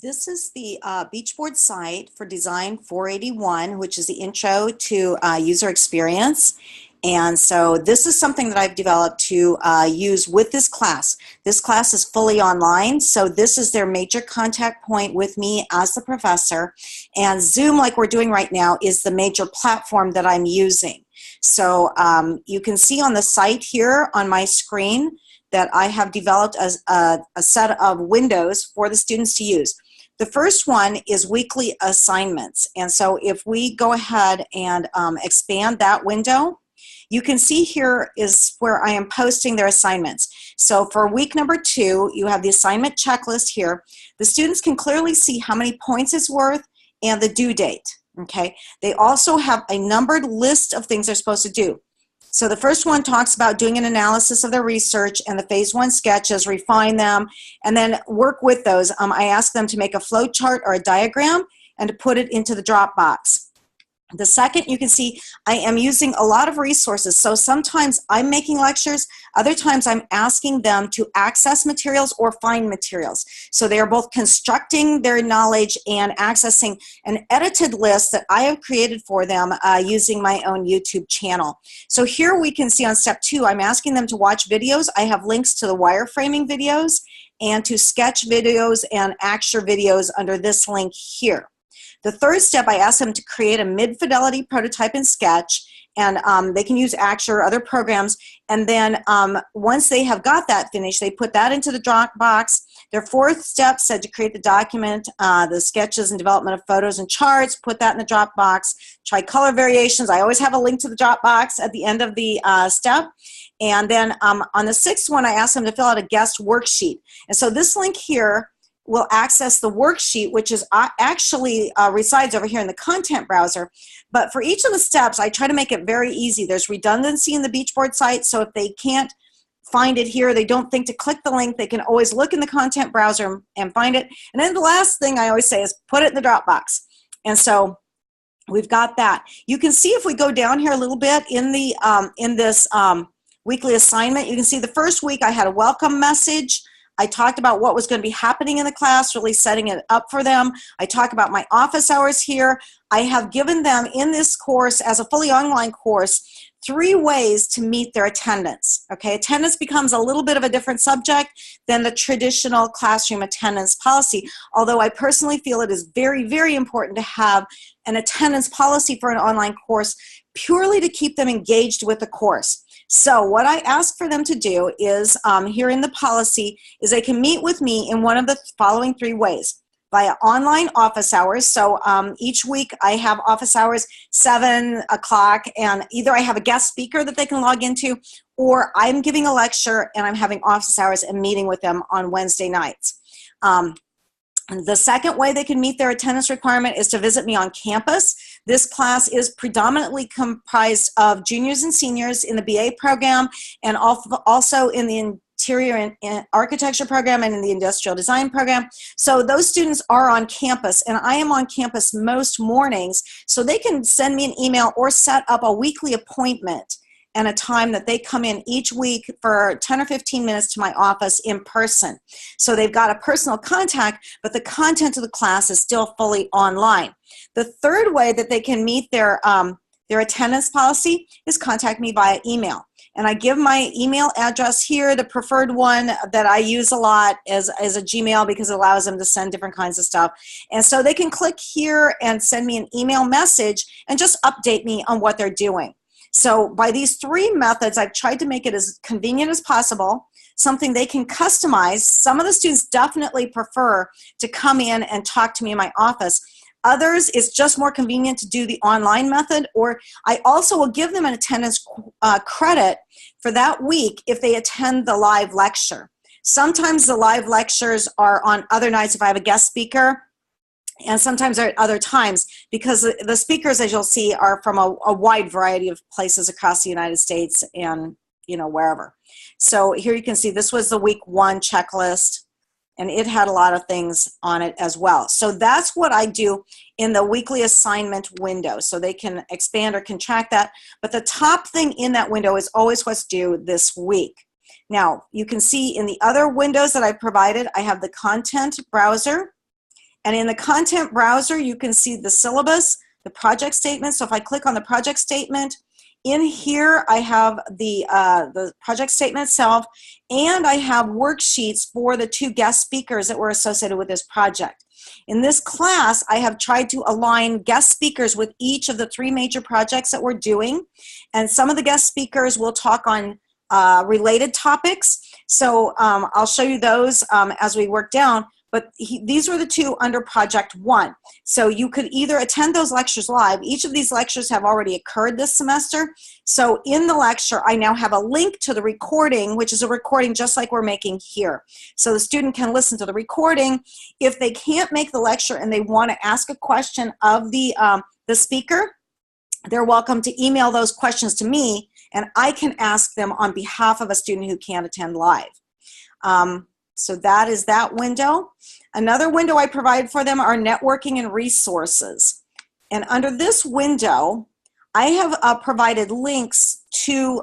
This is the BeachBoard site for Design 481, which is the intro to user experience. And so this is something that I've developed to use with this class. This class is fully online, so this is their major contact point with me as the professor. And Zoom, like we're doing right now, is the major platform that I'm using. So you can see on the site here on my screen that I have developed a set of windows for the students to use. The first one is weekly assignments. And so if we go ahead and expand that window, you can see here is where I am posting their assignments. So for week number 2, you have the assignment checklist here. The students can clearly see how many points it's worth and the due date. Okay. They also have a numbered list of things they're supposed to do. So the first one talks about doing an analysis of their research and the phase 1 sketches, refine them, and then work with those. I ask them to make a flow chart or a diagram and to put it into the Dropbox. The second, you can see I am using a lot of resources. So sometimes I'm making lectures, other times I'm asking them to access materials or find materials. So they are both constructing their knowledge and accessing an edited list that I have created for them using my own YouTube channel. So here we can see on step 2, I'm asking them to watch videos. I have links to the wireframing videos and to sketch videos and Acture videos under this link here. The third step, I ask them to create a mid-fidelity prototype in Sketch, and they can use Acture or other programs. And then once they have got that finished, they put that into the Dropbox. Their fourth step said to create the document, the sketches and development of photos and charts, put that in the Dropbox. Try color variations. I always have a link to the Dropbox at the end of the step. And then on the sixth one, I asked them to fill out a guest worksheet. And so this link here will access the worksheet, which is actually resides over here in the content browser. But for each of the steps, I try to make it very easy. There's redundancy in the BeachBoard site, so if they can't find it here, they don't think to click the link, they can always look in the content browser and find it. And then the last thing I always say is put it in the Dropbox. And so we've got that. You can see if we go down here a little bit in the in this weekly assignment, you can see the first week I had a welcome message. I talked about what was going to be happening in the class, really setting it up for them. I talk about my office hours here. I have given them in this course, as a fully online course, 3 ways to meet their attendance. Okay, attendance becomes a little bit of a different subject than the traditional classroom attendance policy, although I personally feel it is very, very important to have an attendance policy for an online course purely to keep them engaged with the course. So what I ask for them to do is, here in the policy, is they can meet with me in one of the following 3 ways. Via online office hours. So each week I have office hours 7 o'clock, and either I have a guest speaker that they can log into, or I'm giving a lecture and I'm having office hours and meeting with them on Wednesday nights. The second way they can meet their attendance requirement is to visit me on campus. This class is predominantly comprised of juniors and seniors in the BA program, and also in the interior and architecture program and in the industrial design program. So those students are on campus, and I am on campus most mornings, so they can send me an email or set up a weekly appointment and a time that they come in each week for 10 or 15 minutes to my office in person. So they've got a personal contact, but the content of the class is still fully online. The third way that they can meet their attendance policy is contact me via email. And I give my email address here. The preferred one that I use a lot is a Gmail, because it allows them to send different kinds of stuff. And so they can click here and send me an email message and just update me on what they're doing. So by these 3 methods, I've tried to make it as convenient as possible, something they can customize. Some of the students definitely prefer to come in and talk to me in my office. Others, it's just more convenient to do the online method, or I also will give them an attendance credit for that week if they attend the live lecture. Sometimes the live lectures are on other nights if I have a guest speaker, and sometimes they're at other times, because the speakers, as you'll see, are from a wide variety of places across the United States and, you know, wherever. So here you can see this was the week 1 checklist, and it had a lot of things on it as well. So that's what I do in the weekly assignment window. So they can expand or contract that. But the top thing in that window is always what's due this week. Now, you can see in the other windows that I've provided, I have the content browser, And in the content browser, you can see the syllabus, the project statement. So if I click on the project statement, in here I have the project statement itself, and I have worksheets for the 2 guest speakers that were associated with this project. In this class, I have tried to align guest speakers with each of the 3 major projects that we're doing, and some of the guest speakers will talk on related topics. So I'll show you those as we work down. But these were the 2 under Project 1. So you could either attend those lectures live. Each of these lectures have already occurred this semester. So in the lecture, I now have a link to the recording, which is a recording just like we're making here. So the student can listen to the recording. If they can't make the lecture and they want to ask a question of the speaker, they're welcome to email those questions to me, and I can ask them on behalf of a student who can't attend live. So that is that window. Another window I provide for them are networking and resources. And under this window, I have provided links to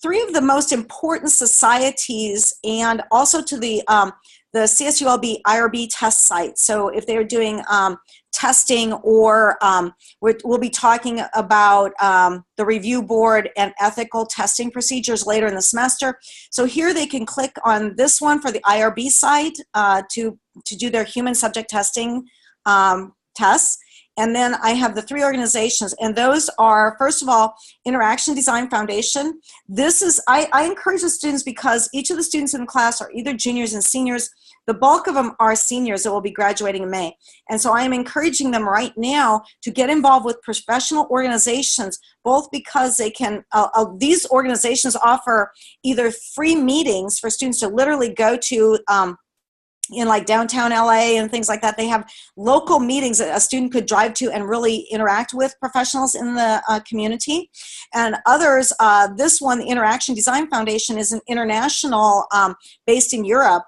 3 of the most important societies, and also to the CSULB IRB test site. So if they're doing testing, or we'll be talking about the review board and ethical testing procedures later in the semester. So here they can click on this one for the IRB site to do their human subject testing tests. And then I have the 3 organizations, and those are, first of all, Interaction Design Foundation. This is, I encourage the students, because each of the students in the class are either juniors and seniors. The bulk of them are seniors that will be graduating in May. And so I am encouraging them right now to get involved with professional organizations, both because they can, these organizations offer either free meetings for students to literally go to in like downtown LA and things like that. They have local meetings that a student could drive to and really interact with professionals in the community. And others, this one, the Interaction Design Foundation, is an international, based in Europe,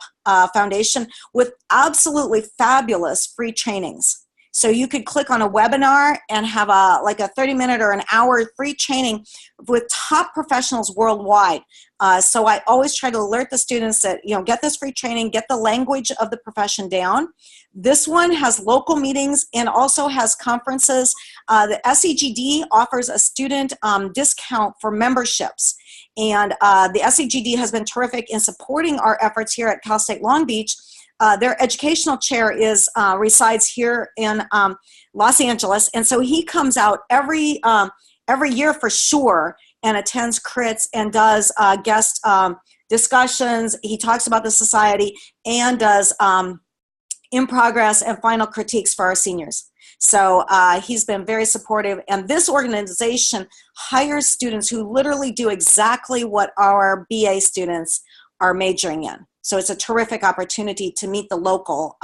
foundation with absolutely fabulous free trainings. So you could click on a webinar and have like a 30-minute or an hour free training with top professionals worldwide. So I always try to alert the students that, get this free training, get the language of the profession down. This one has local meetings and also has conferences. The SEGD offers a student discount for memberships. And the SEGD has been terrific in supporting our efforts here at Cal State Long Beach. Their educational chair resides here in Los Angeles, and so he comes out every year for sure and attends crits and does guest discussions. He talks about the society and does in progress and final critiques for our seniors. So he's been very supportive, and this organization hires students who literally do exactly what our BA students are majoring in. So it's a terrific opportunity to meet the local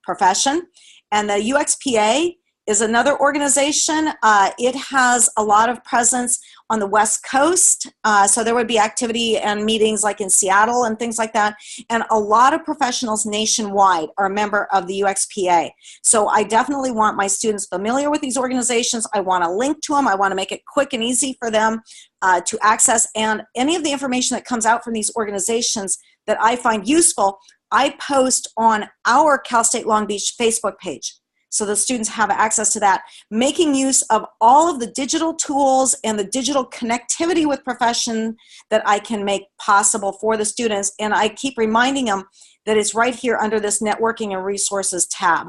profession. And the UXPA is another organization. It has a lot of presence on the West Coast. So there would be activity and meetings like in Seattle and things like that. And a lot of professionals nationwide are a member of the UXPA. So I definitely want my students familiar with these organizations. I want to link to them. I want to make it quick and easy for them to access. And any of the information that comes out from these organizations that I find useful, I post on our Cal State Long Beach Facebook page. So the students have access to that, making use of all of the digital tools and the digital connectivity with profession that I can make possible for the students. And I keep reminding them that it's right here under this networking and resources tab.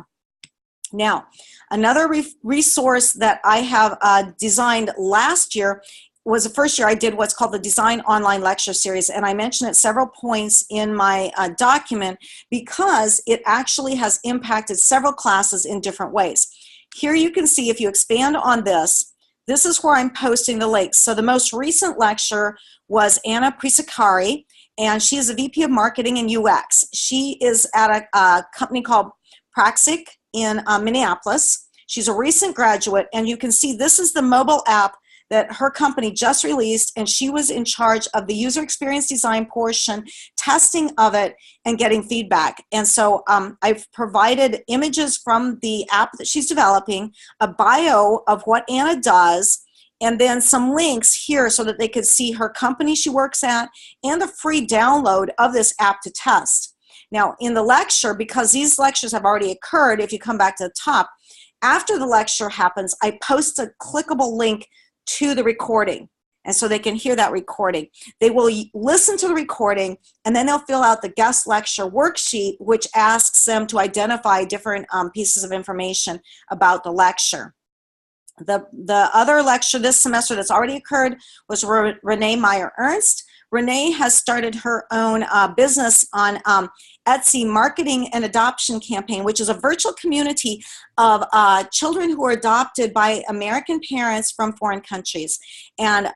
Now, another resource that I have designed last year was the first year I did what's called the Design Online Lecture Series, and I mentioned at several points in my document because it actually has impacted several classes in different ways. Here you can see, if you expand on this, this is where I'm posting the links. So the most recent lecture was Anna Prisakari, and she is a VP of Marketing and UX. She is at a company called Praxic in Minneapolis. She's a recent graduate, and you can see this is the mobile app that her company just released, and she was in charge of the user experience design portion, testing of it, and getting feedback. And so I've provided images from the app that she's developing, a bio of what Anna does, and then some links here so that they could see her company she works at and a free download of this app to test. Now, in the lecture, because these lectures have already occurred, if you come back to the top, after the lecture happens, I post a clickable link to the recording. And so they can hear that recording. They will listen to the recording, and then they'll fill out the guest lecture worksheet, which asks them to identify different pieces of information about the lecture. The other lecture this semester that's already occurred was Renee Meyer-Ernst. Renee has started her own business on Etsy Marketing and Adoption Campaign, which is a virtual community of children who are adopted by American parents from foreign countries. And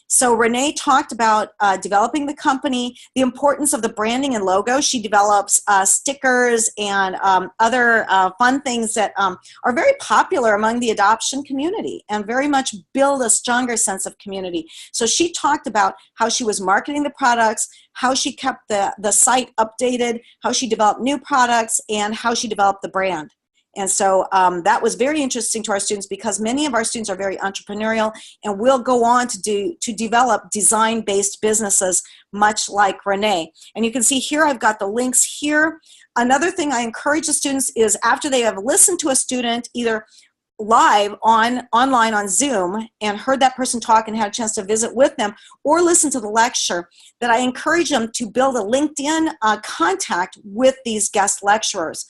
so Renee talked about developing the company, the importance of the branding and logo. She develops stickers and other fun things that are very popular among the adoption community and very much build a stronger sense of community. So she talked about how she was marketing the products, how she kept the site updated, how she developed new products, and how she developed the brand. And so that was very interesting to our students, because many of our students are very entrepreneurial and will go on to develop design-based businesses, much like Renee. And you can see here, I've got the links here. Another thing I encourage the students is, after they have listened to a student either live online on Zoom and heard that person talk and had a chance to visit with them, or listen to the lecture, that I encourage them to build a LinkedIn contact with these guest lecturers.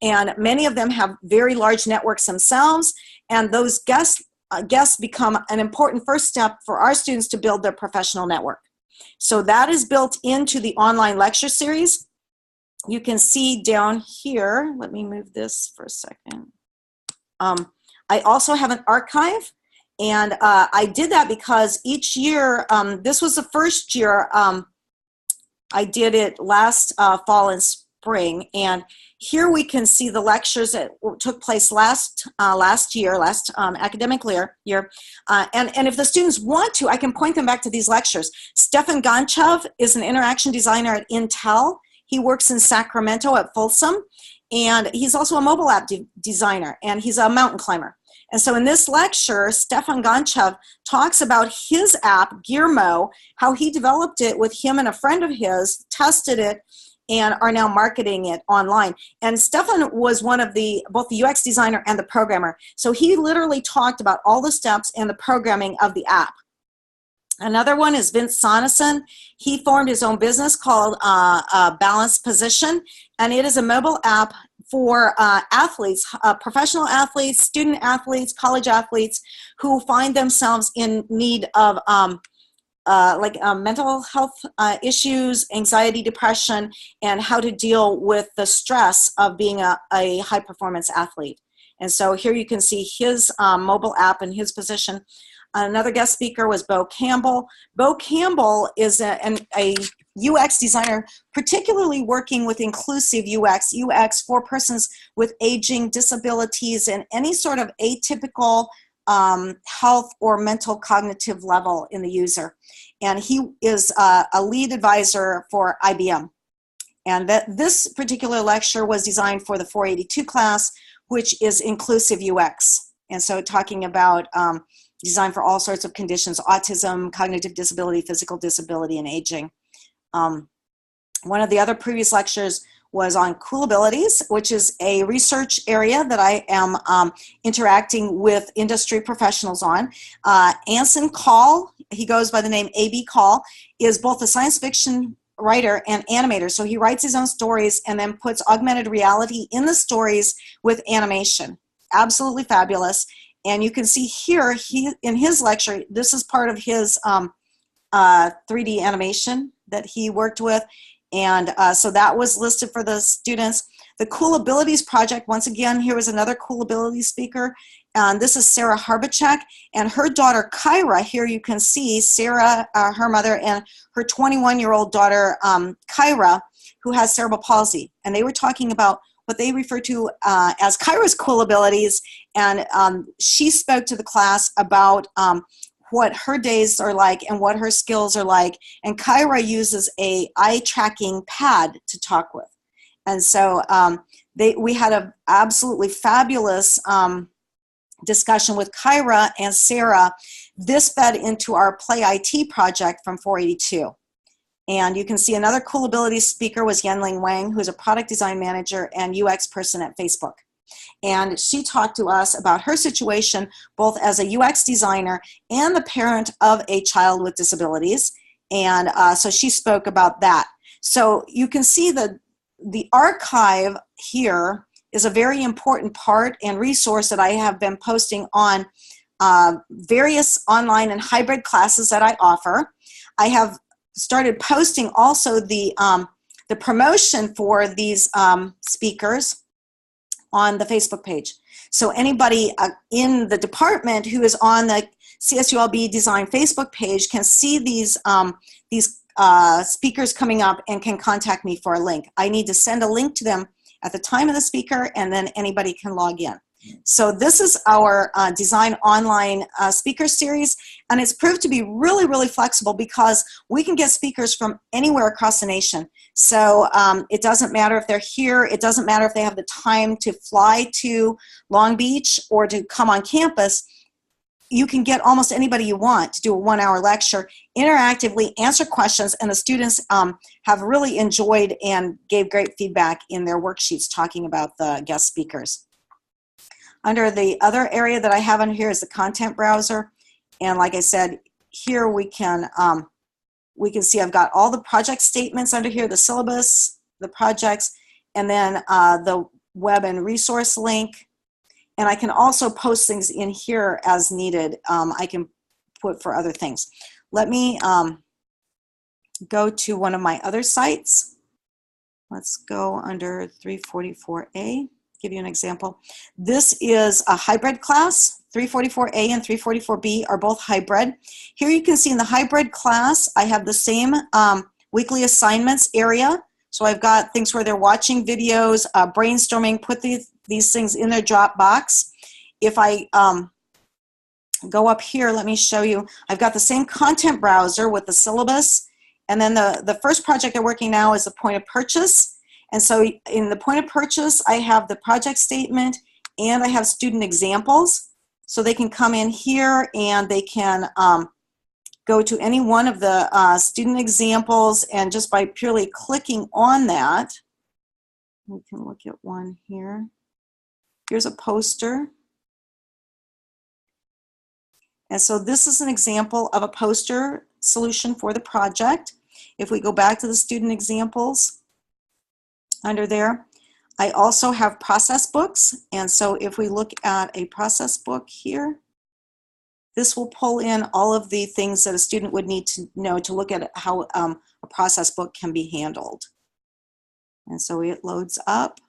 And many of them have very large networks themselves, and those guests become an important first step for our students to build their professional network. So that is built into the online lecture series. You can see down here, let me move this for a second. I also have an archive, and I did that because each year, this was the first year I did it last fall and spring, and here we can see the lectures that took place last academic year. And if the students want to, I can point them back to these lectures. Stefan Gonchev is an interaction designer at Intel. He works in Sacramento at Folsom, and he's also a mobile app designer, and he's a mountain climber. And so in this lecture, Stefan Gonchev talks about his app, Gearmo, how he developed it with him and a friend of his, tested it, and are now marketing it online. And Stefan was both the UX designer and the programmer. So he literally talked about all the steps and the programming of the app. Another one is Vince Sonneson. He formed his own business called Balanced Position, and it is a mobile app for athletes, professional athletes, student athletes, college athletes who find themselves in need of mental health issues, anxiety, depression, and how to deal with the stress of being a high-performance athlete. And so here you can see his mobile app and his position. Another guest speaker was Bo Campbell. Bo Campbell is a UX designer, particularly working with inclusive UX for persons with aging, disabilities, and any sort of atypical health or mental cognitive level in the user. And he is a lead advisor for IBM. And this particular lecture was designed for the 482 class, which is inclusive UX. And so talking about design for all sorts of conditions: autism, cognitive disability, physical disability, and aging. One of the other previous lectures was on cool abilities, which is a research area that I am interacting with industry professionals on. Anson Call, he goes by the name A.B. Call, is both a science fiction writer and animator. So he writes his own stories and then puts augmented reality in the stories with animation. Absolutely fabulous. And you can see here, in his lecture, this is part of his 3D animation that he worked with. And so that was listed for the students. The Cool Abilities Project, once again, here was another Cool Abilities speaker. This is Sarah Harbachek, and her daughter Kyra. Here you can see Sarah, her mother, and her 21-year-old daughter Kyra, who has cerebral palsy. And they were talking about what they refer to as Kyra's cool abilities, and she spoke to the class about what her days are like and what her skills are like. And Kyra uses a eye tracking pad to talk with. And so we had an absolutely fabulous discussion with Kyra and Sarah. This fed into our Play IT project from 482. And you can see another cool ability speaker was Yenling Wang, who's a product design manager and UX person at Facebook. And she talked to us about her situation, both as a UX designer and the parent of a child with disabilities. And so she spoke about that. So you can see the archive here is a very important part and resource that I have been posting on various online and hybrid classes that I offer. I have started posting also the promotion for these speakers on the Facebook page. So anybody in the department who is on the CSULB Design Facebook page can see these speakers coming up and can contact me for a link. I need to send a link to them at the time of the speaker, and then anybody can log in. So this is our Design Online speaker series, and it's proved to be really, really flexible because we can get speakers from anywhere across the nation. So it doesn't matter if they're here, it doesn't matter if they have the time to fly to Long Beach or to come on campus. You can get almost anybody you want to do a 1-hour lecture, interactively answer questions, and the students have really enjoyed and gave great feedback in their worksheets talking about the guest speakers. Under the other area that I have on here is the content browser, and like I said, here we can see I've got all the project statements under here, the syllabus, the projects, and then the web and resource link. And I can also post things in here as needed. I can put for other things. Let me go to one of my other sites. Let's go under 344A, give you an example. This is a hybrid class. 344A and 344B are both hybrid. Here you can see in the hybrid class, I have the same weekly assignments area. So I've got things where they're watching videos, brainstorming, put these things in their Dropbox. If I go up here, let me show you. I've got the same content browser with the syllabus. And then the first project I'm working now is the point of purchase. And so in the point of purchase, I have the project statement and I have student examples. So they can come in here and they can go to any one of the student examples, and just by purely clicking on that, we can look at one here. Here's a poster. And so this is an example of a poster solution for the project. If we go back to the student examples under there, I also have process books. And so if we look at a process book here, this will pull in all of the things that a student would need to know to look at how a process book can be handled. And so it loads up.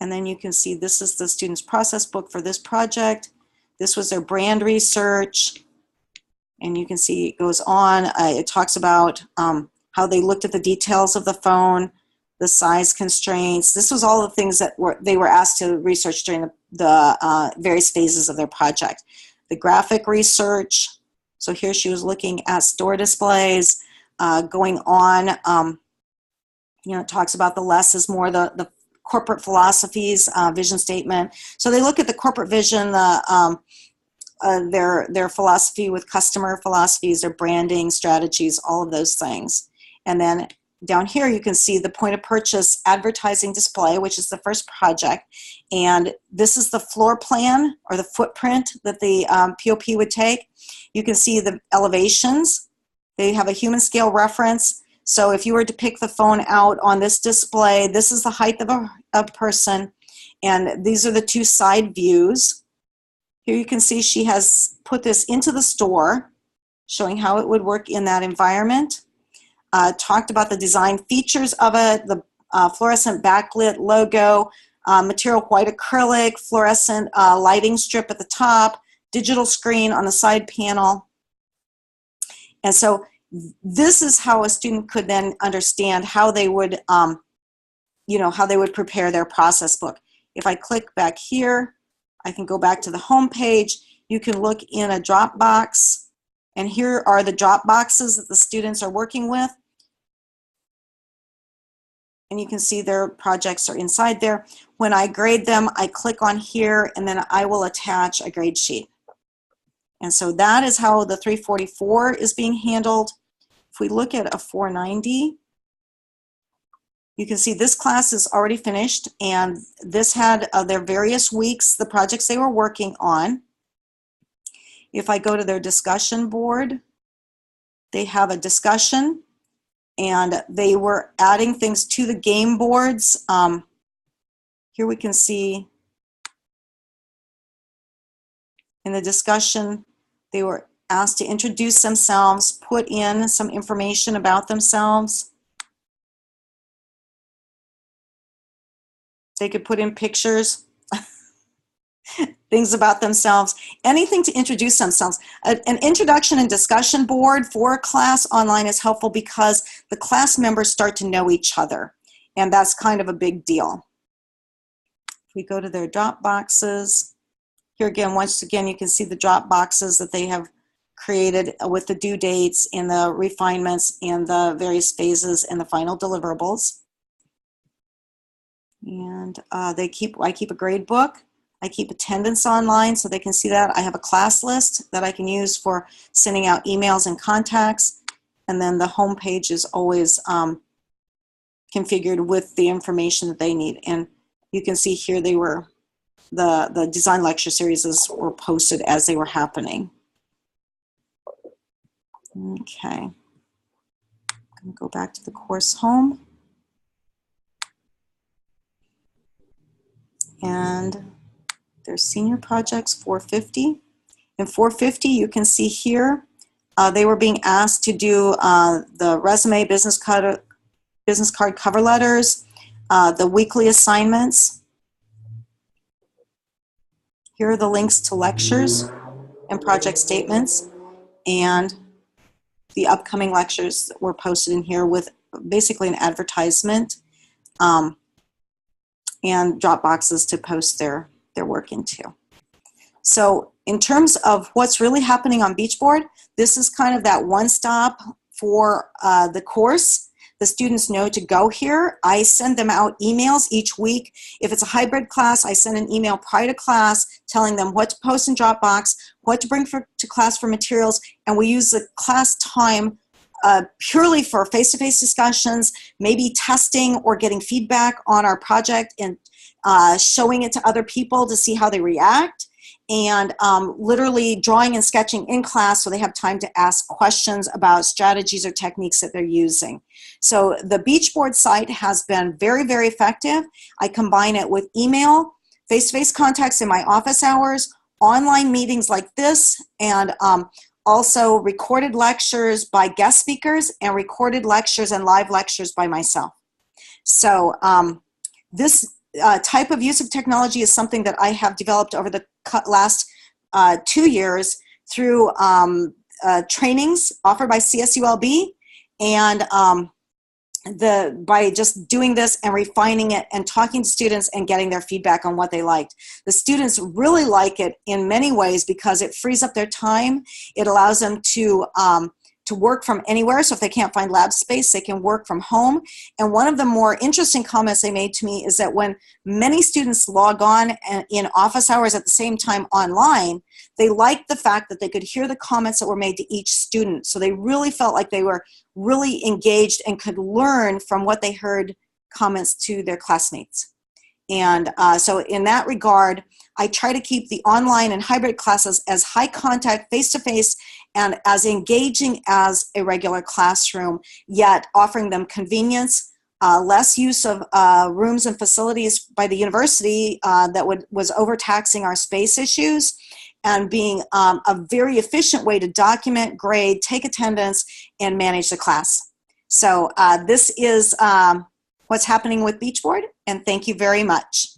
And then you can see this is the student's process book for this project. This was their brand research. And you can see it goes on. It talks about how they looked at the details of the phone, the size constraints. This was all the things that they were asked to research during the various phases of their project. The graphic research. So here she was looking at store displays, going on. It talks about the less is more, the corporate philosophies, vision statement. So they look at the corporate vision, their philosophy with customer philosophies, their branding strategies, all of those things. And then down here you can see the point of purchase advertising display, which is the first project. And this is the floor plan or the footprint that the POP would take. You can see the elevations. They have a human scale reference. So if you were to pick the phone out on this display, this is the height of a person, and these are the two side views. Here you can see she has put this into the store, showing how it would work in that environment. Talked about the design features of it, the fluorescent backlit logo, material white acrylic, fluorescent lighting strip at the top, digital screen on the side panel. And so this is how a student could then understand how they would, how they would prepare their process book. If I click back here, I can go back to the home page. You can look in a Dropbox, and here are the Dropboxes that the students are working with. And you can see their projects are inside there. When I grade them, I click on here, and then I will attach a grade sheet. And so that is how the 344 is being handled. If we look at a 490, you can see this class is already finished, and this had their various weeks, the projects they were working on. If I go to their discussion board, they have a discussion, and they were adding things to the game boards. Here we can see in the discussion, they were asked to introduce themselves, put in some information about themselves. They could put in pictures, things about themselves, anything to introduce themselves. An introduction and discussion board for a class online is helpful because the class members start to know each other, and that's kind of a big deal. If we go to their drop boxes, here again, once again, you can see the drop boxes that they have created with the due dates and the refinements and the various phases and the final deliverables. And I keep a grade book. I keep attendance online so they can see that. I have a class list that I can use for sending out emails and contacts. And then the home page is always configured with the information that they need. And you can see here they were, the design lecture series were posted as they were happening. Okay. I'm going to go back to the course home. And there's senior projects 450. In 450, you can see here, they were being asked to do the resume, business card cover letters, the weekly assignments. Here are the links to lectures and project statements, and the upcoming lectures were posted in here with basically an advertisement and drop boxes to post their work into. So in terms of what's really happening on BeachBoard, this is kind of that one stop for the course. The students know to go here. I send them out emails each week. If it's a hybrid class, I send an email prior to class telling them what to post in Dropbox, what to bring to class for materials, and we use the class time purely for face-to-face discussions, maybe testing or getting feedback on our project and showing it to other people to see how they react, and literally drawing and sketching in class so they have time to ask questions about strategies or techniques that they're using. So the BeachBoard site has been very, very effective. I combine it with email, face-to-face contacts in my office hours, online meetings like this, and also recorded lectures by guest speakers and recorded lectures and live lectures by myself. So this type of use of technology is something that I have developed over the last 2 years through trainings offered by CSULB, and by just doing this and refining it and talking to students and getting their feedback on what they liked. The students really like it in many ways because it frees up their time. It allows them to work from anywhere. So if they can't find lab space, they can work from home. And one of the more interesting comments they made to me is that when many students log on in office hours at the same time online, they liked the fact that they could hear the comments that were made to each student. So they really felt like they were really engaged and could learn from what they heard comments to their classmates. And so in that regard, I try to keep the online and hybrid classes as high contact, face-to-face, and as engaging as a regular classroom, yet offering them convenience, less use of rooms and facilities by the university that was overtaxing our space issues, and being a very efficient way to document, grade, take attendance, and manage the class. So this is what's happening with BeachBoard, and thank you very much.